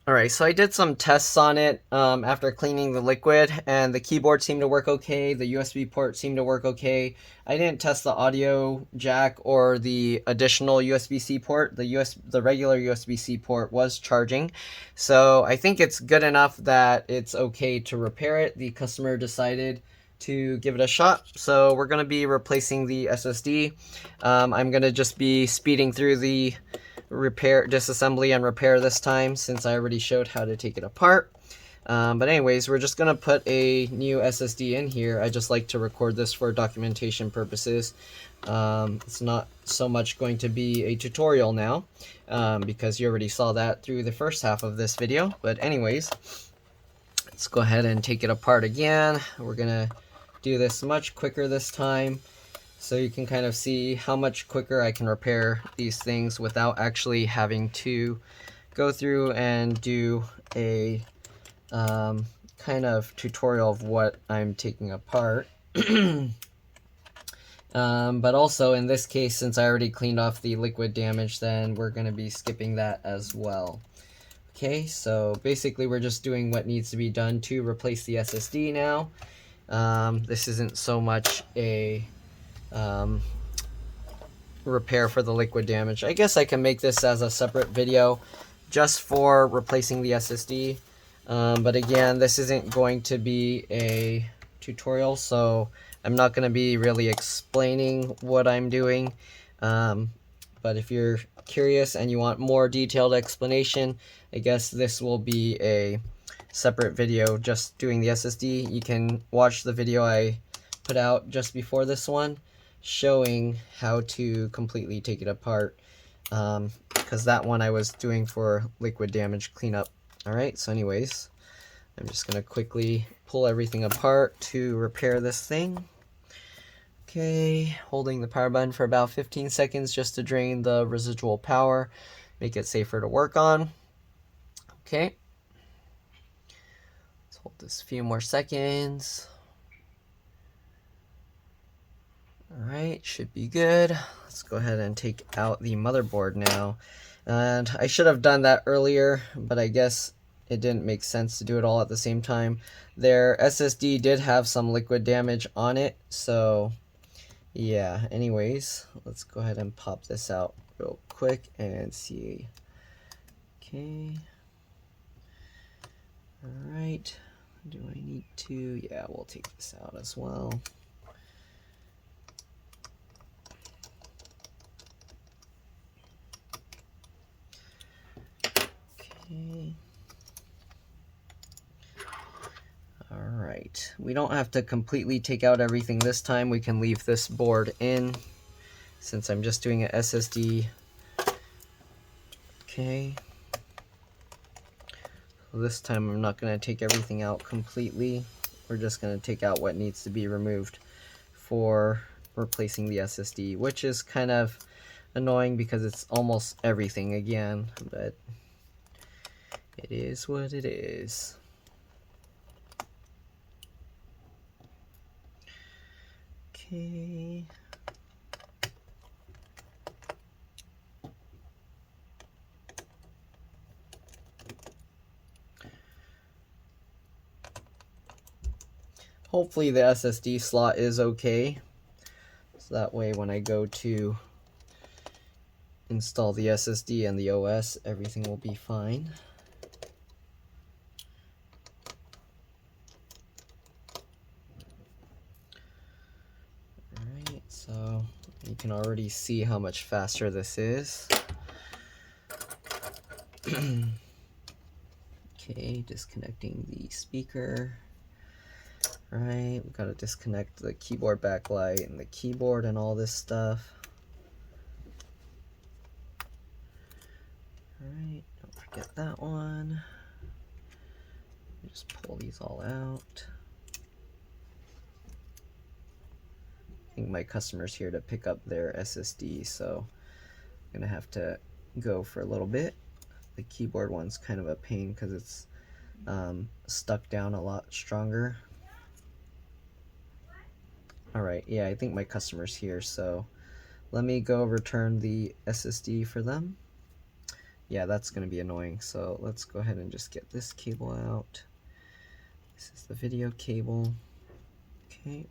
Alright, so I did some tests on it after cleaning the liquid, and the keyboard seemed to work okay, the USB port seemed to work okay. I didn't test the audio jack or the additional USB-C port. The regular USB-C port was charging, so I think it's good enough that it's okay to repair it. The customer decided to give it a shot, so we're going to be replacing the SSD. I'm going to just be speeding through the disassembly and repair this time, since I already showed how to take it apart. But anyways, we're just gonna put a new SSD in here. I just like to record this for documentation purposes. It's not so much going to be a tutorial now, because you already saw that through the first half of this video. But anyways, let's go ahead and take it apart again. We're gonna do this much quicker this time, so you can kind of see how much quicker I can repair these things without actually having to go through and do a kind of tutorial of what I'm taking apart. But also in this case, since I already cleaned off the liquid damage, then we're going to be skipping that as well. Okay, so basically we're just doing what needs to be done to replace the SSD now. This isn't so much a repair for the liquid damage. I guess I can make this as a separate video just for replacing the SSD. But again, this isn't going to be a tutorial, so I'm not going to be really explaining what I'm doing. But if you're curious and you want more detailed explanation, I guess this will be a separate video just doing the SSD. You can watch the video I put out just before this one, showing how to completely take it apart, because that one I was doing for liquid damage cleanup. Alright, so anyways, I'm just going to quickly pull everything apart to repair this thing. Okay, holding the power button for about 15 seconds just to drain the residual power, make it safer to work on. Okay, let's hold this a few more seconds. Alright, should be good. Let's go ahead and take out the motherboard now. And I should have done that earlier, but I guess it didn't make sense to do it all at the same time. Their SSD did have some liquid damage on it, so yeah. Anyways, let's go ahead and pop this out real quick and see. Okay. Alright. Do I need to? Yeah, we'll take this out as well. Okay. Alright, we don't have to completely take out everything this time. We can leave this board in, since I'm just doing an SSD. Okay. So this time I'm not going to take everything out completely. We're just going to take out what needs to be removed for replacing the SSD, which is kind of annoying because it's almost everything again, but it is what it is. Okay. Hopefully the SSD slot is okay, so that way when I go to install the SSD and the OS, everything will be fine. Alright, so you can already see how much faster this is. Okay, disconnecting the speaker. Right, we gotta disconnect the keyboard backlight and the keyboard and all this stuff. Alright, don't forget that one. Just pull these all out. I think my customer's here to pick up their SSD, so I'm gonna have to go for a little bit. The keyboard one's kind of a pain because it's stuck down a lot stronger. Alright, yeah, I think my customer's here, so let me go return the SSD for them. yeah, that's going to be annoying. So let's go ahead and just get this cable out. This is the video cable. Okay.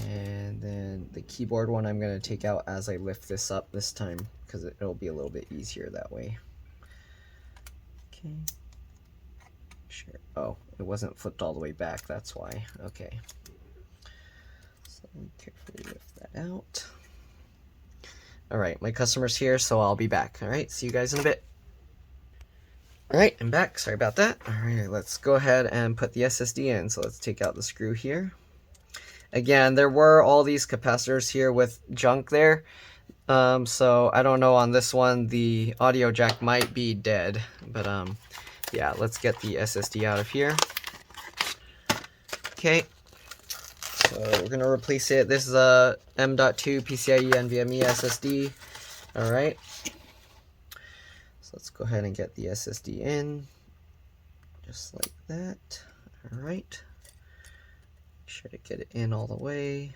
And then the keyboard one I'm going to take out as I lift this up this time, because it'll be a little bit easier that way. Okay. Sure. Oh, it wasn't flipped all the way back, that's why. Okay. So carefully lift that out. Alright, my customer's here, so I'll be back. Alright, see you guys in a bit. Alright, I'm back. Sorry about that. Alright, let's go ahead and put the SSD in. So let's take out the screw here. Again, there were all these capacitors here with junk there. So I don't know on this one, the audio jack might be dead. But yeah, let's get the SSD out of here. Okay. So we're going to replace it. This is a M.2 PCIe NVMe SSD. Alright. So let's go ahead and get the SSD in. Just like that. Alright. Make sure to get it in all the way.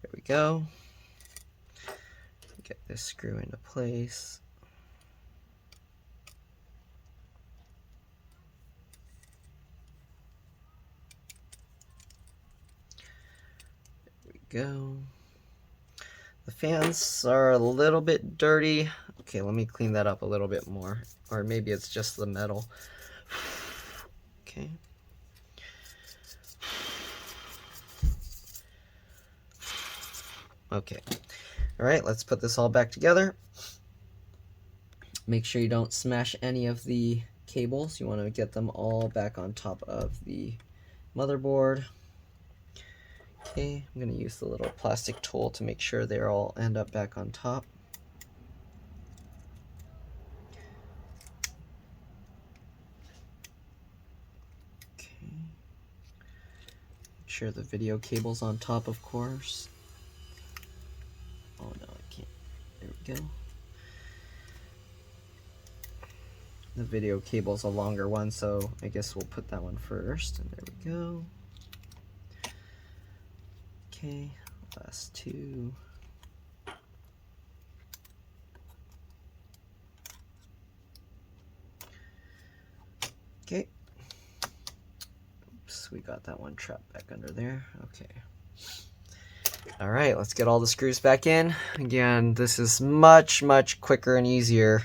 There we go. Get this screw into place. Go. The fans are a little bit dirty. Okay, let me clean that up a little bit more. Or maybe it's just the metal. Okay. Okay. Alright, let's put this all back together. Make sure you don't smash any of the cables. You want to get them all back on top of the motherboard. Okay, I'm going to use the little plastic tool to make sure they all end up back on top. Okay. Make sure the video cable's on top, of course. Oh no, I can't. There we go. The video cable's a longer one, so I guess we'll put that one first. And there we go. Okay, last two. Okay. Oops, we got that one trapped back under there. Okay. Alright, let's get all the screws back in. Again, this is much, much quicker and easier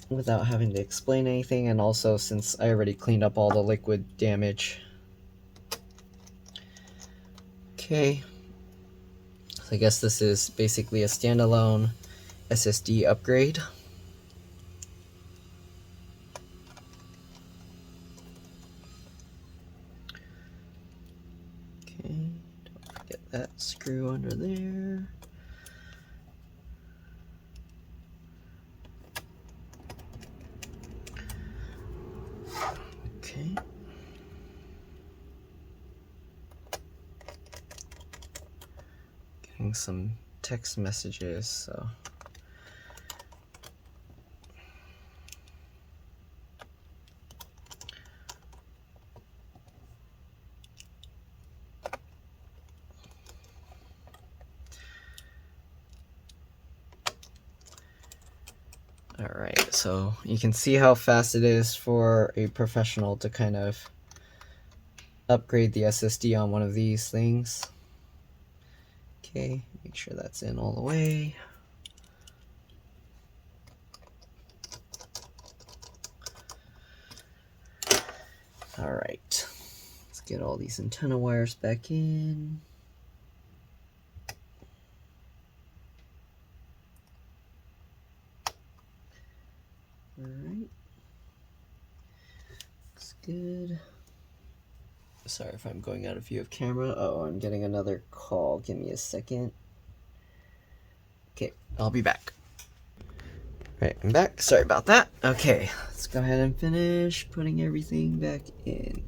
without having to explain anything, and also since I already cleaned up all the liquid damage. Okay, so I guess this is basically a standalone SSD upgrade. Okay, don't forget that screw under there. Okay. Getting some text messages, so. Alright, so you can see how fast it is for a professional to kind of upgrade the SSD on one of these things. Okay, make sure that's in all the way. Alright, let's get all these antenna wires back in. Alright, looks good. Sorry if I'm going out of view of camera. Oh, I'm getting another call. Give me a second. Okay, I'll be back. Alright, I'm back. Sorry about that. Okay, let's go ahead and finish putting everything back in.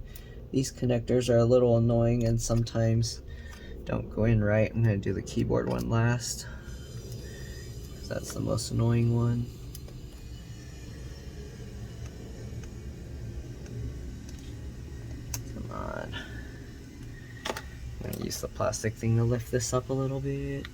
These connectors are a little annoying and sometimes don't go in right. I'm going to do the keyboard one last, because that's the most annoying one. Come on. I'm going to use the plastic thing to lift this up a little bit.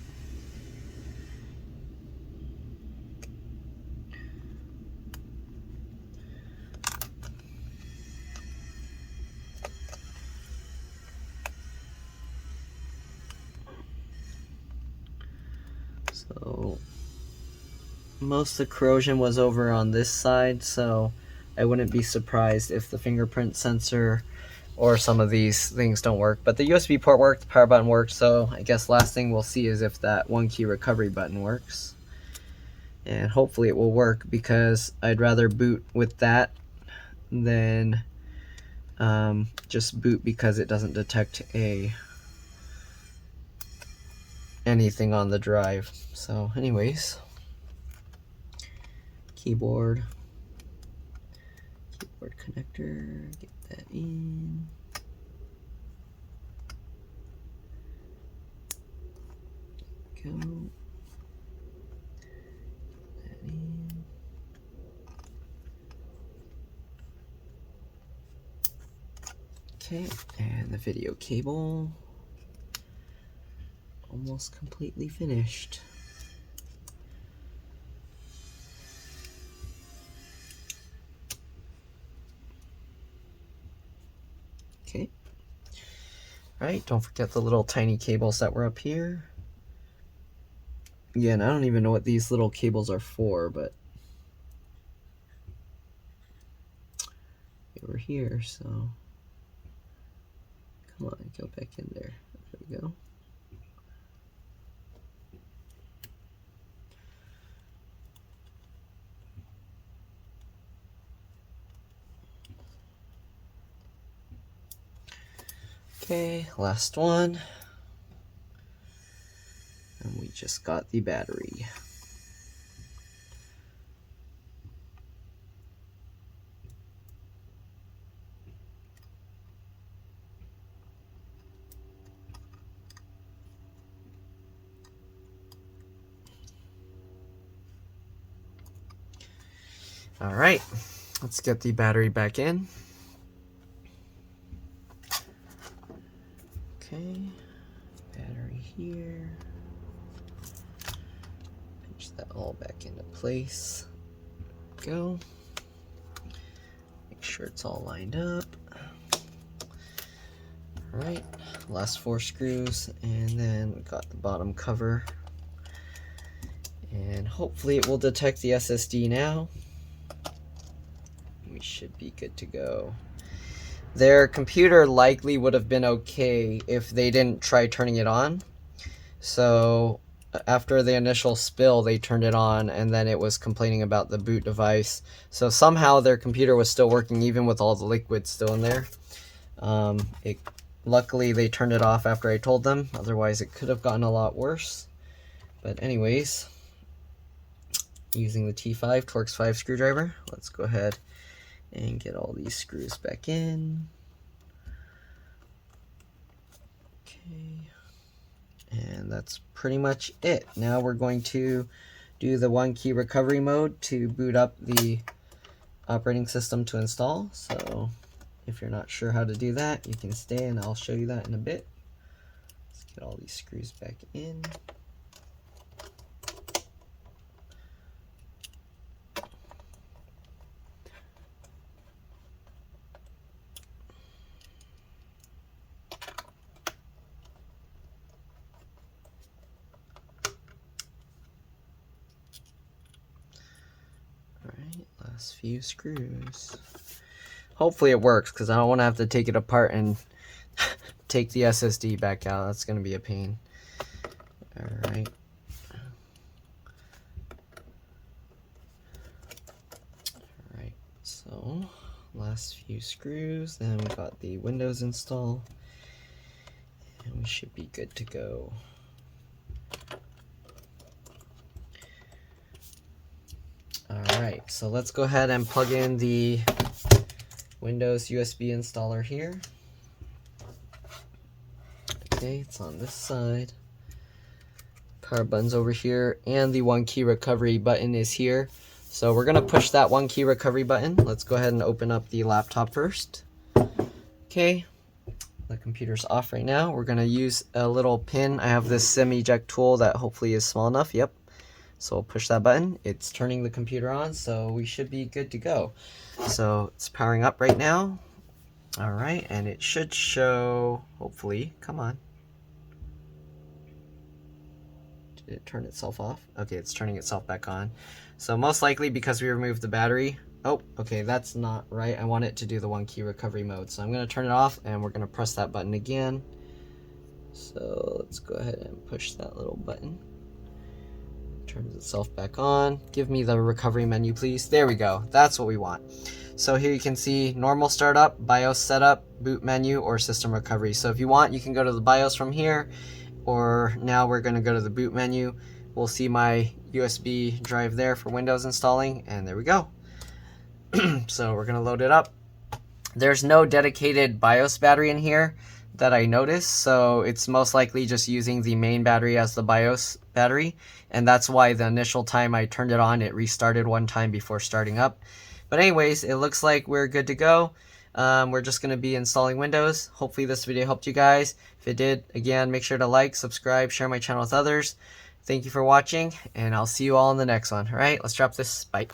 most of the corrosion was over on this side, so I wouldn't be surprised if the fingerprint sensor or some of these things don't work. But the USB port worked, the power button worked, so I guess last thing we'll see is if that one key recovery button works. And hopefully it will work, because I'd rather boot with that than just boot because it doesn't detect anything on the drive. So anyways, keyboard connector, get that in. Go. Get that in. Okay, and the video cable almost completely finished. Okay. Alright, don't forget the little tiny cables that were up here. Again, I don't even know what these little cables are for, but they were here, so come on, go back in there. There we go. Okay, last one. And we just got the battery. All right, let's get the battery back in. Okay, battery here. Pinch that all back into place. Go. Make sure it's all lined up. All right, last 4 screws, and then we got the bottom cover. And hopefully it will detect the SSD now. We should be good to go. Their computer likely would have been okay if they didn't try turning it on. So after the initial spill, they turned it on, and then it was complaining about the boot device. So somehow their computer was still working even with all the liquid still in there. Luckily they turned it off after I told them, otherwise it could have gotten a lot worse. But anyways, using the T5 Torx 5 screwdriver, let's go ahead and get all these screws back in. Okay, and that's pretty much it. Now we're going to do the 1 key recovery mode to boot up the operating system to install. So if you're not sure how to do that, you can stay and I'll show you that in a bit. Let's get all these screws back in. Alright, last few screws. Hopefully it works, because I don't want to have to take it apart and take the SSD back out. That's going to be a pain. Alright. Alright, so last few screws, then we got the Windows install, and we should be good to go. Alright, so let's go ahead and plug in the Windows USB installer here. Okay, it's on this side. Power button's over here, and the 1 key recovery button is here. So we're going to push that 1 key recovery button. Let's go ahead and open up the laptop first. Okay, the computer's off right now. We're going to use a little pin. I have this SIM eject tool that hopefully is small enough. Yep. So we'll push that button. It's turning the computer on, so we should be good to go. So it's powering up right now. All right, and it should show, hopefully, come on. Did it turn itself off? Okay, it's turning itself back on. So most likely because we removed the battery. Oh, okay, that's not right. I want it to do the 1 key recovery mode. So I'm going to turn it off and we're going to press that button again. So let's go ahead and push that little button. Turns itself back on. Give me the recovery menu, please. There we go. That's what we want. So here you can see normal startup, BIOS setup, boot menu, or system recovery. So if you want, you can go to the BIOS from here, or now we're going to go to the boot menu. We'll see my USB drive there for Windows installing, and there we go. So we're going to load it up. There's no dedicated BIOS battery in here that I noticed, so it's most likely just using the main battery as the BIOS battery, and that's why the initial time I turned it on, it restarted one time before starting up. But anyways, it looks like we're good to go. We're just going to be installing Windows. Hopefully this video helped you guys. If it did, again, make sure to like, subscribe, share my channel with others. Thank you for watching, and I'll see you all in the next one. All right, let's drop this. Bye.